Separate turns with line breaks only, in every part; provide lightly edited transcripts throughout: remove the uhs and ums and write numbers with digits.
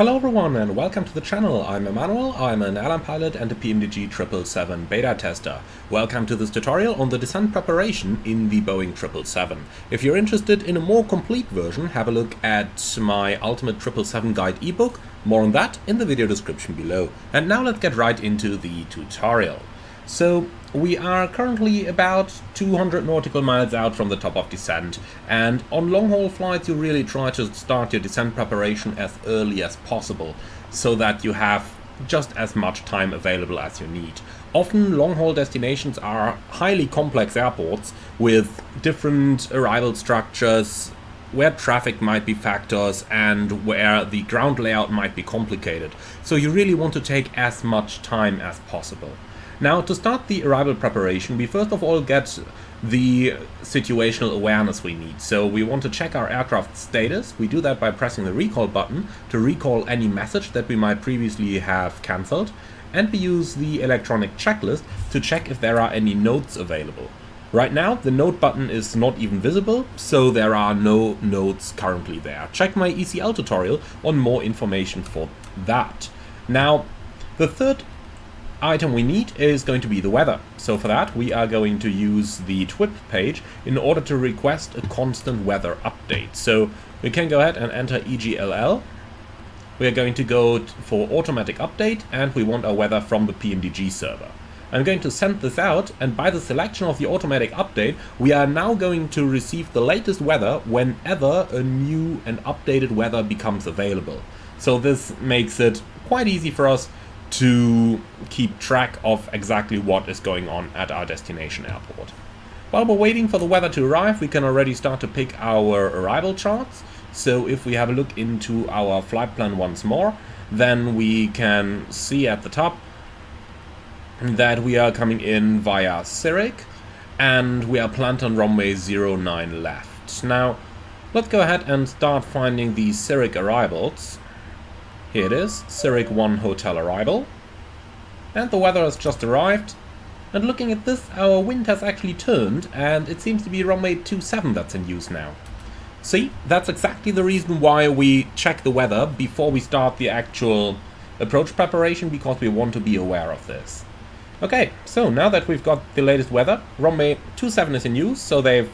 Hello everyone and welcome to the channel. I'm Emmanuel, I'm an airline pilot and a PMDG 777 beta tester. Welcome to this tutorial on the descent preparation in the Boeing 777. If you're interested in a more complete version, have a look at my Ultimate 777 Guide ebook. More on that in the video description below. And now let's get right into the tutorial. So we are currently about 200 nautical miles out from the top of descent, and on long-haul flights you really try to start your descent preparation as early as possible, so that you have just as much time available as you need. Often long-haul destinations are highly complex airports with different arrival structures, where traffic might be factors and where the ground layout might be complicated, so you really want to take as much time as possible. Now, to start the arrival preparation, we first of all get the situational awareness we need. So we want to check our aircraft status. We do that by pressing the recall button to recall any message that we might previously have cancelled. And we use the electronic checklist to check if there are any notes available. Right now, the note button is not even visible, so there are no notes currently there. Check my ECL tutorial on more information for that. Now, the third item we need is going to be the weather. So for that we are going to use the TWIP page in order to request a constant weather update. So we can go ahead and enter EGLL. We are going to go for automatic update and we want our weather from the PMDG server. I'm going to send this out, and by the selection of the automatic update we are now going to receive the latest weather whenever a new and updated weather becomes available. So this makes it quite easy for us to keep track of exactly what is going on at our destination airport. While we're waiting for the weather to arrive, we can already start to pick our arrival charts. So if we have a look into our flight plan once more, then we can see at the top that we are coming in via Zurich and we are planned on runway 09 left. Now let's go ahead and start finding the Zurich arrivals. Here it is, Zurich 1 hotel arrival. And the weather has just arrived. And looking at this, our wind has actually turned and it seems to be runway 27 that's in use now. See, that's exactly the reason why we check the weather before we start the actual approach preparation, because we want to be aware of this. Okay, so now that we've got the latest weather, runway 27 is in use, so they've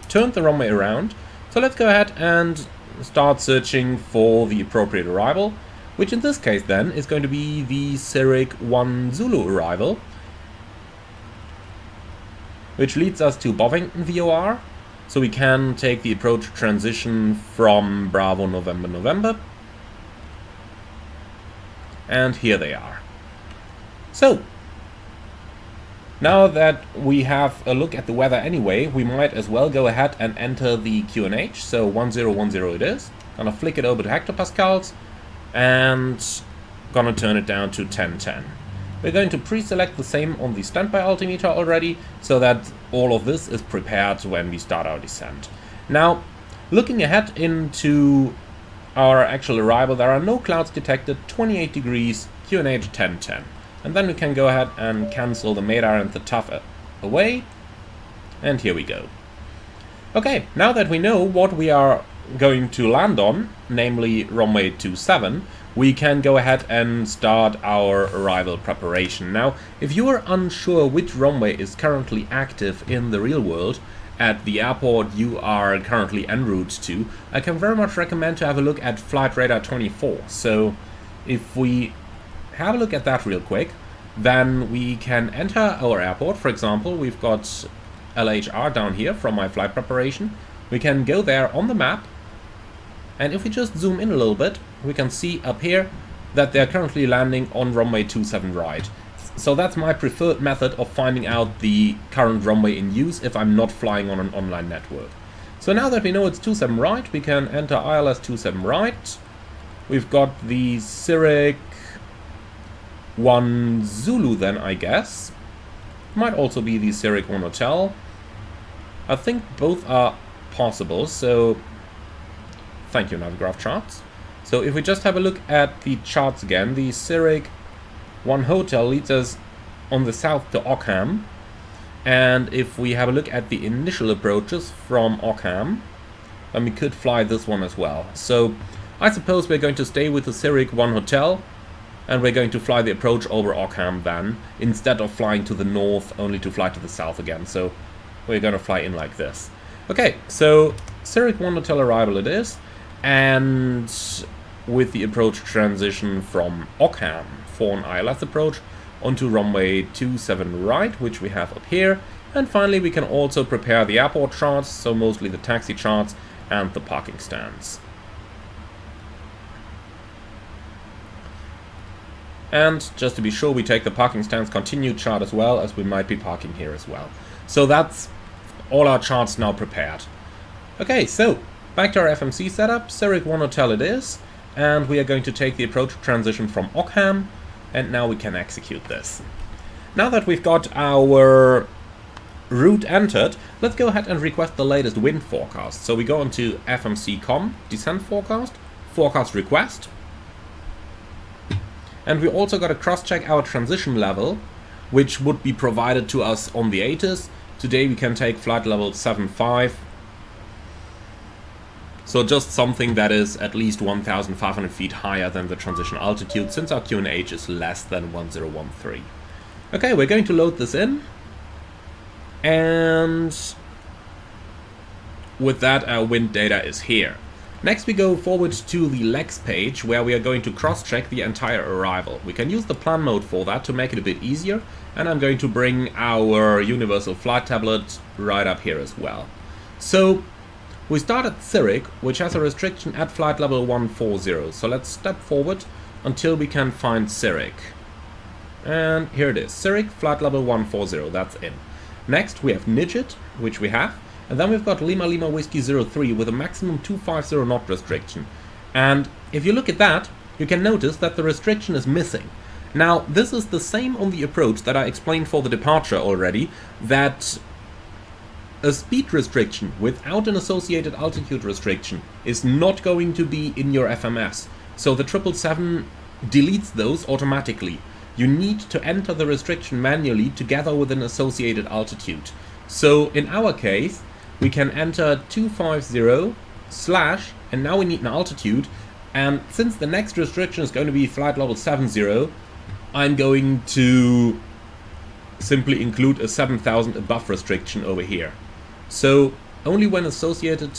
turned the runway around. So let's go ahead and start searching for the appropriate arrival, which in this case then is going to be the Zurich 1 Zulu arrival, which leads us to Bovington VOR, so we can take the approach transition from Bravo November November, and here they are. So now that we have a look at the weather anyway, we might as well go ahead and enter the QNH. So 1010 it is. Gonna flick it over to hectopascals and gonna turn it down to 1010. We're going to pre-select the same on the standby altimeter already, so that all of this is prepared when we start our descent. Now, looking ahead into our actual arrival, there are no clouds detected, 28 degrees, QNH 1010. And then we can go ahead and cancel the MEDAR and the TUF away. And here we go. Okay, now that we know what we are going to land on, namely runway 27, we can go ahead and start our arrival preparation. Now, if you are unsure which runway is currently active in the real world at the airport you are currently en route to, I can very much recommend to have a look at Flight Radar 24. So if we have a look at that real quick, then we can enter our airport. For example, we've got LHR down here from my flight preparation. We can go there on the map, and if we just zoom in a little bit, we can see up here that they're currently landing on runway 27 right. So that's my preferred method of finding out the current runway in use if I'm not flying on an online network. So now that we know it's 27 right, we can enter ILS 27 right. We've got the Zurich 1 Zulu then, I guess. Might also be the Zurich 1 Hotel. I think both are possible, so thank you, Navigraph charts. So if we just have a look at the charts again, the Zurich 1 Hotel leads us on the south to Ockham, and if we have a look at the initial approaches from Ockham, then we could fly this one as well. So I suppose we're going to stay with the Zurich 1 Hotel, and we're going to fly the approach over Ockham then, instead of flying to the north, only to fly to the south again. So we're going to fly in like this. Okay, so Zurich 1 Hotel arrival it is, and with the approach transition from Ockham for an ILS approach onto runway 27 right, which we have up here. And finally we can also prepare the airport charts, so mostly the taxi charts and the parking stands. And just to be sure, we take the parking stands continued chart as well, as we might be parking here as well. So that's all our charts now prepared. Okay, so back to our FMC setup. Zurich 1 Hotel it is, and we are going to take the approach transition from Ockham, and now we can execute this. Now that we've got our route entered, let's go ahead and request the latest wind forecast. So we go into FMC.com, descent forecast, forecast request. And we also got to cross-check our transition level, which would be provided to us on the Asus. Today we can take flight level 75. So just something that is at least 1,500 feet higher than the transition altitude, since our QNH is less than 1013. Okay, we're going to load this in. And with that, our wind data is here. Next we go forward to the legs page, where we are going to cross-check the entire arrival. We can use the plan mode for that to make it a bit easier, and I'm going to bring our universal flight tablet right up here as well. So we start at Zurich, which has a restriction at flight level 140. So let's step forward until we can find Zurich. And here it is, Zurich, flight level 140, that's in. Next we have Nidget, which we have. And then we've got Lima Lima Whiskey 03 with a maximum 250 knot restriction. And if you look at that, you can notice that the restriction is missing. Now, this is the same on the approach that I explained for the departure already, that a speed restriction without an associated altitude restriction is not going to be in your FMS. So the 777 deletes those automatically. You need to enter the restriction manually together with an associated altitude. So in our case, we can enter 250 slash, and now we need an altitude, and since the next restriction is going to be flight level 70, I'm going to simply include a 7,000 above restriction over here. So only when associated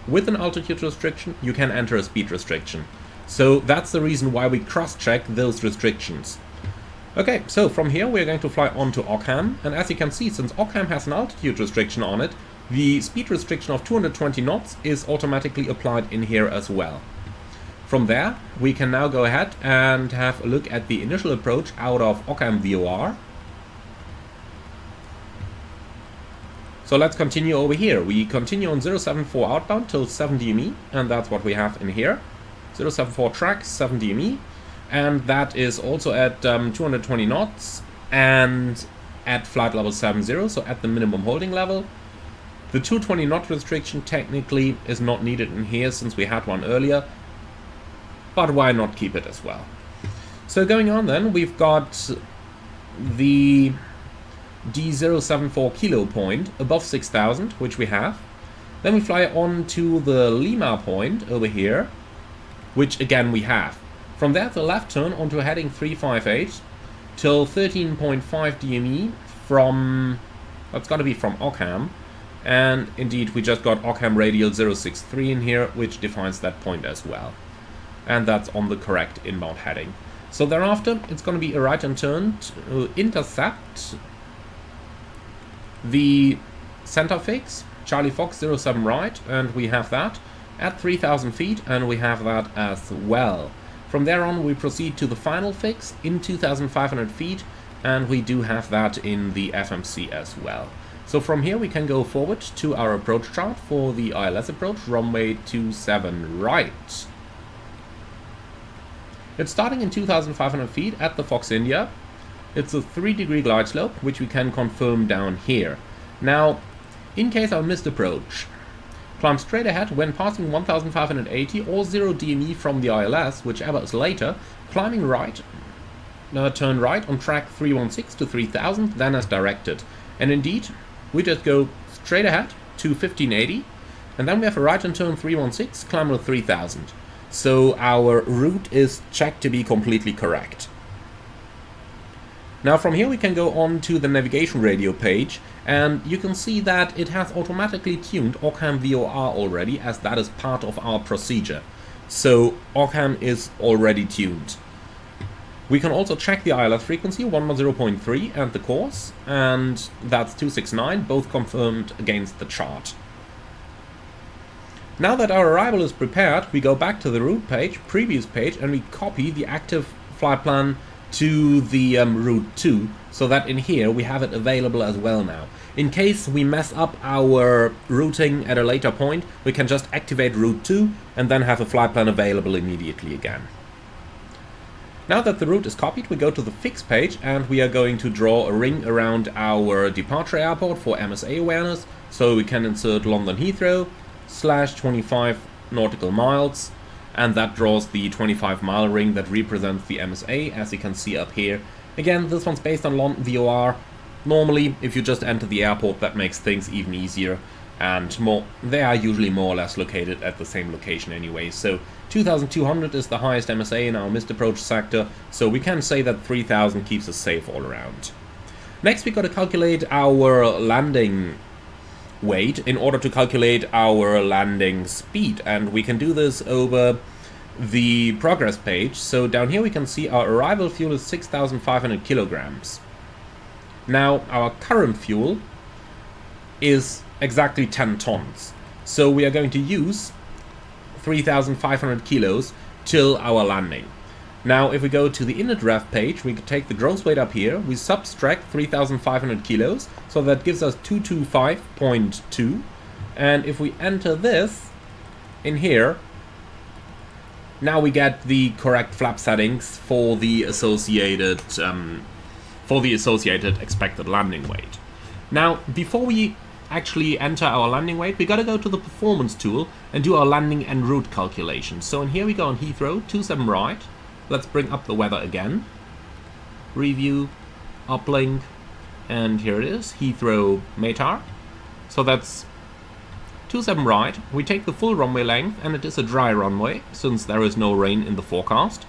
with an altitude restriction, you can enter a speed restriction. So that's the reason why we cross-check those restrictions. Okay, so from here we're going to fly on to Ockham, and as you can see, since Ockham has an altitude restriction on it, the speed restriction of 220 knots is automatically applied in here as well. From there, we can now go ahead and have a look at the initial approach out of Ockham VOR. So let's continue over here. We continue on 074 outbound till 7 DME, and that's what we have in here. 074 track, 7 DME. And that is also at 220 knots and at flight level 70, so at the minimum holding level. The 220 knot restriction technically is not needed in here since we had one earlier, but why not keep it as well? So going on then, we've got the D074 kilo point above 6,000, which we have. Then we fly on to the Lima point over here, which again we have. From there to left turn onto heading 358 till 13.5 DME from, that's got to be from Ockham. And indeed, we just got Ockham radial 063 in here, which defines that point as well. And that's on the correct inbound heading. So thereafter, it's going to be a right hand turn to intercept the center fix, Charlie Fox 07 right, and we have that at 3,000 feet, and we have that as well. From there on, we proceed to the final fix in 2,500 feet, and we do have that in the FMC as well. So from here we can go forward to our approach chart for the ILS approach, runway 27 right. It's starting in 2,500 feet at the Fox India. It's a 3-degree glide slope, which we can confirm down here. Now, in case I missed approach, climb straight ahead when passing 1,580 or 0 DME from the ILS, whichever is later, climbing right, turn right on track 316 to 3,000, then as directed. And indeed, we just go straight ahead to 1580, and then we have a right and turn 316, climb with 3000. so our route is checked to be completely correct. Now from here we can go on to the navigation radio page, and you can see that it has automatically tuned Occam VOR already, as that is part of our procedure. So Occam is already tuned. We can also check the ILS frequency 110.3 and the course, and that's 269, both confirmed against the chart. Now that our arrival is prepared, we go back to the route page, previous page, and we copy the active flight plan to the route 2, so that in here we have it available as well now. In case we mess up our routing at a later point, we can just activate route 2 and then have a flight plan available immediately again. Now that the route is copied, we go to the fix page and we are going to draw a ring around our departure airport for MSA awareness, so we can insert London Heathrow /25 nautical miles, and that draws the 25-mile ring that represents the MSA, as you can see up here. Again, this one's based on London VOR. Normally, if you just enter the airport, that makes things even easier, and they are usually more or less located at the same location anyway. So 2,200 is the highest MSA in our missed approach sector, so we can say that 3,000 keeps us safe all around. Next, we got to calculate our landing weight in order to calculate our landing speed, and we can do this over the progress page. So down here we can see our arrival fuel is 6,500 kilograms. Now our current fuel is exactly 10 tons, so we are going to use 3,500 kilos till our landing. Now if we go to the inner draft page, we can take the gross weight up here, we subtract 3,500 kilos, so that gives us 225.2, and if we enter this in here, now we get the correct flap settings for the associated expected landing weight. Now before we actually enter our landing weight, we gotta go to the performance tool and do our landing and route calculations. So in here we go on Heathrow 27 right. Let's bring up the weather again. Review, uplink, and here it is, Heathrow METAR. So that's 27 right. We take the full runway length, and it is a dry runway, since there is no rain in the forecast.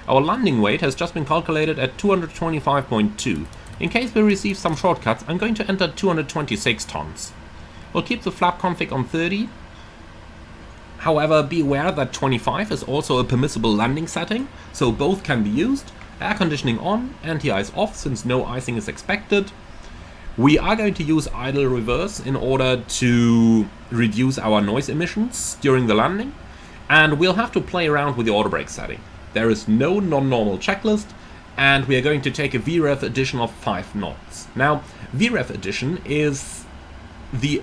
Our landing weight has just been calculated at 225.2. In case we receive some shortcuts, I'm going to enter 226 tons. We'll keep the flap config on 30. However, be aware that 25 is also a permissible landing setting, so both can be used. Air conditioning on, anti-ice off, since no icing is expected. We are going to use idle reverse in order to reduce our noise emissions during the landing, and we'll have to play around with the auto brake setting. There is no non-normal checklist, and we are going to take a VREF addition of 5 knots. Now, VREF addition is the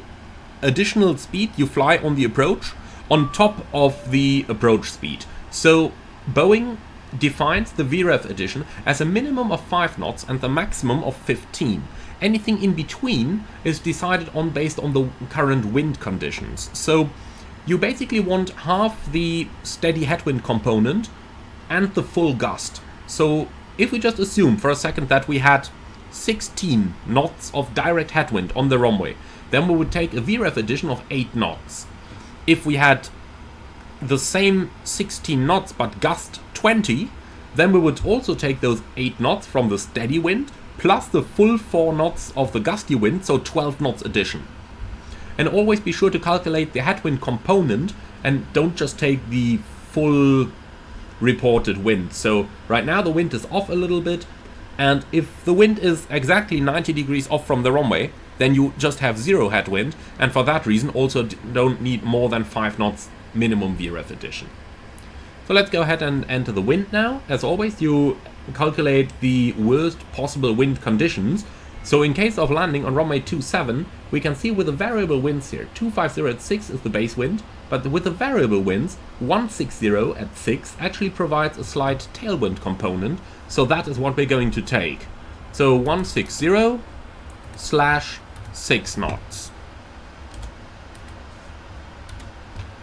additional speed you fly on the approach on top of the approach speed. So Boeing defines the VREF addition as a minimum of 5 knots and the maximum of 15. Anything in between is decided on based on the current wind conditions. So you basically want half the steady headwind component and the full gust. So if we just assume for a second that we had 16 knots of direct headwind on the runway, then we would take a VREF addition of 8 knots. If we had the same 16 knots but gust 20, then we would also take those 8 knots from the steady wind plus the full 4 knots of the gusty wind, so 12 knots addition. And always be sure to calculate the headwind component and don't just take the full reported wind. So right now the wind is off a little bit, and if the wind is exactly 90 degrees off from the runway, then you just have 0 headwind, and for that reason also don't need more than 5 knots minimum VREF addition. So let's go ahead and enter the wind now. As always, you calculate the worst possible wind conditions. So in case of landing on runway 27, we can see with the variable winds here, 250 at 6 is the base wind, but with the variable winds, 160 at 6 actually provides a slight tailwind component, so that is what we're going to take. So 160 / 6 knots.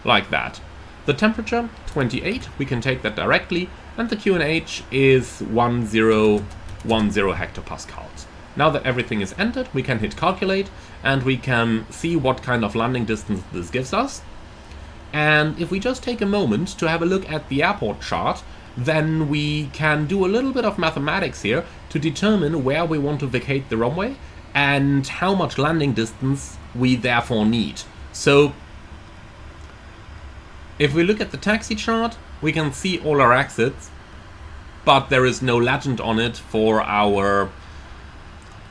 Like that. The temperature, 28, we can take that directly, and the QNH is 1010 hectopascals. Now that everything is entered, we can hit calculate, and we can see what kind of landing distance this gives us. And if we just take a moment to have a look at the airport chart, then we can do a little bit of mathematics here to determine where we want to vacate the runway and how much landing distance we therefore need. So if we look at the taxi chart, we can see all our exits, but there is no legend on it for our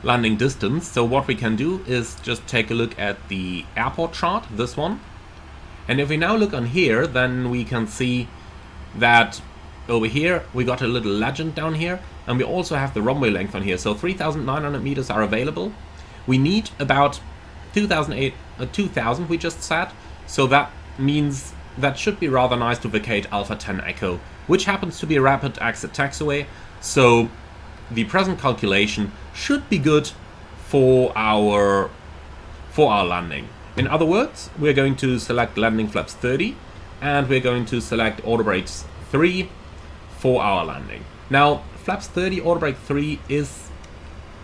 landing distance. So what we can do is just take a look at the airport chart, this one. And if we now look on here, then we can see that over here we got a little legend down here, and we also have the runway length on here. So 3,900 meters are available. We need about 2,000 we just said, so that means that should be rather nice to vacate Alpha 10 Echo, which happens to be a rapid exit taxiway. So the present calculation should be good for our landing. In other words, we're going to select landing flaps 30, and we're going to select auto brakes 3 for our landing. Now, flaps 30 auto brake 3 is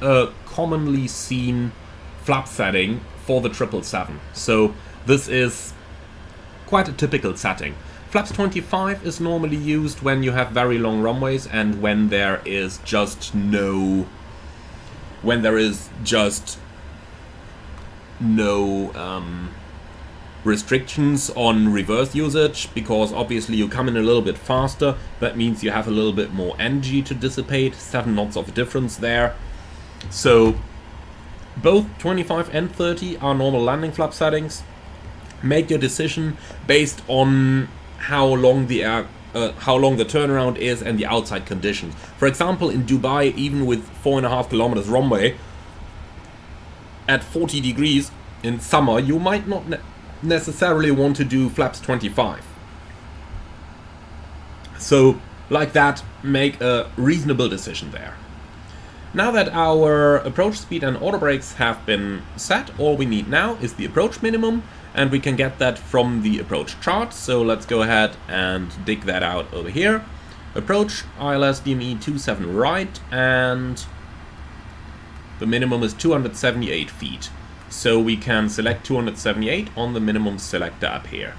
a commonly seen flap setting for the 777. So this is quite a typical setting. Flaps 25 is normally used when you have very long runways and when there is just no restrictions on reverse usage, because obviously you come in a little bit faster. That means you have a little bit more energy to dissipate, 7 knots of difference there. So both 25 and 30 are normal landing flap settings. Make your decision based on how long the turnaround is and the outside conditions. For example, in Dubai, even with 4.5 kilometers runway at 40 degrees in summer, you might not necessarily want to do flaps 25. So like that, make a reasonable decision there. Now that our approach speed and auto brakes have been set, all we need now is the approach minimum, and we can get that from the approach chart. So let's go ahead and dig that out over here. Approach ILS DME 27 right, and the minimum is 278 feet. So we can select 278 on the minimum selector up here.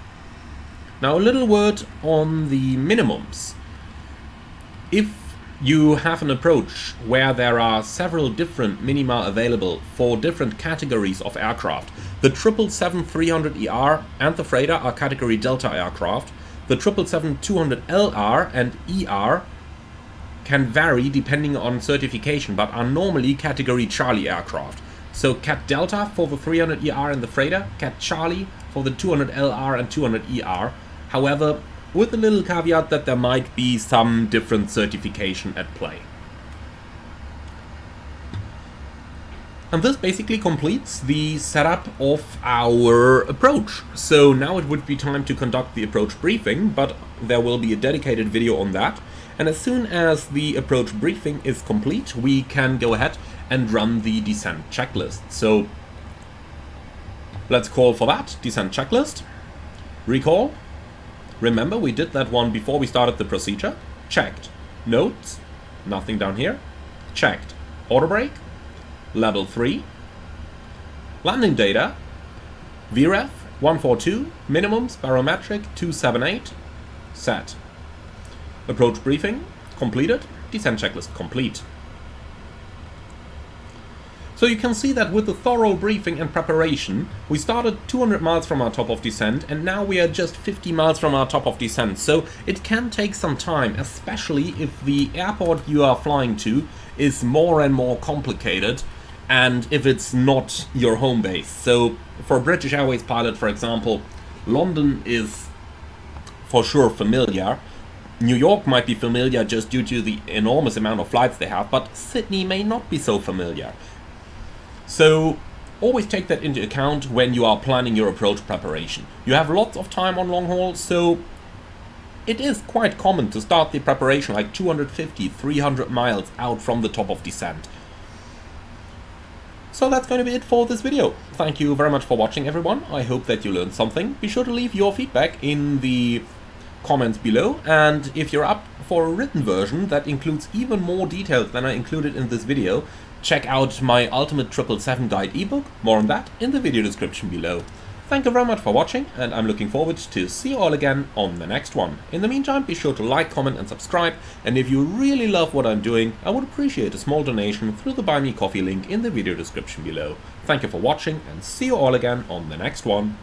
Now a little word on the minimums. If you have an approach where there are several different minima available for different categories of aircraft, the 777-300ER and the freighter are category Delta aircraft. The 777-200LR and ER can vary depending on certification, but are normally category Charlie aircraft. So Cat Delta for the 300ER and the freighter, Cat Charlie for the 200LR and 200ER. However, with a little caveat that there might be some different certification at play. And this basically completes the setup of our approach. So now it would be time to conduct the approach briefing, but there will be a dedicated video on that. And as soon as the approach briefing is complete, we can go ahead and run the descent checklist. So let's call for that descent checklist. Recall. Remember, we did that one before we started the procedure. Checked. Notes. Nothing down here. Checked. Auto brake. Level 3. Landing data. VREF 142. Minimums. Barometric 278. Set. Approach briefing completed. Descent checklist complete. So you can see that with the thorough briefing and preparation, we started 200 miles from our top of descent, and now we are just 50 miles from our top of descent. So it can take some time, especially if the airport you are flying to is more and more complicated, and if it's not your home base. So for a British Airways pilot, for example, London is for sure familiar. New York might be familiar just due to the enormous amount of flights they have, but Sydney may not be so familiar. So always take that into account when you are planning your approach preparation. You have lots of time on long haul, so it is quite common to start the preparation like 250, 300 miles out from the top of descent. So that's going to be it for this video. Thank you very much for watching, everyone. I hope that you learned something. Be sure to leave your feedback in the comments below, and if you're up for a written version that includes even more details than I included in this video, check out my Ultimate 777 Guide ebook. More on that in the video description below. Thank you very much for watching, and I'm looking forward to see you all again on the next one. In the meantime, be sure to like, comment and subscribe, and if you really love what I'm doing, I would appreciate a small donation through the Buy Me Coffee link in the video description below. Thank you for watching, and see you all again on the next one.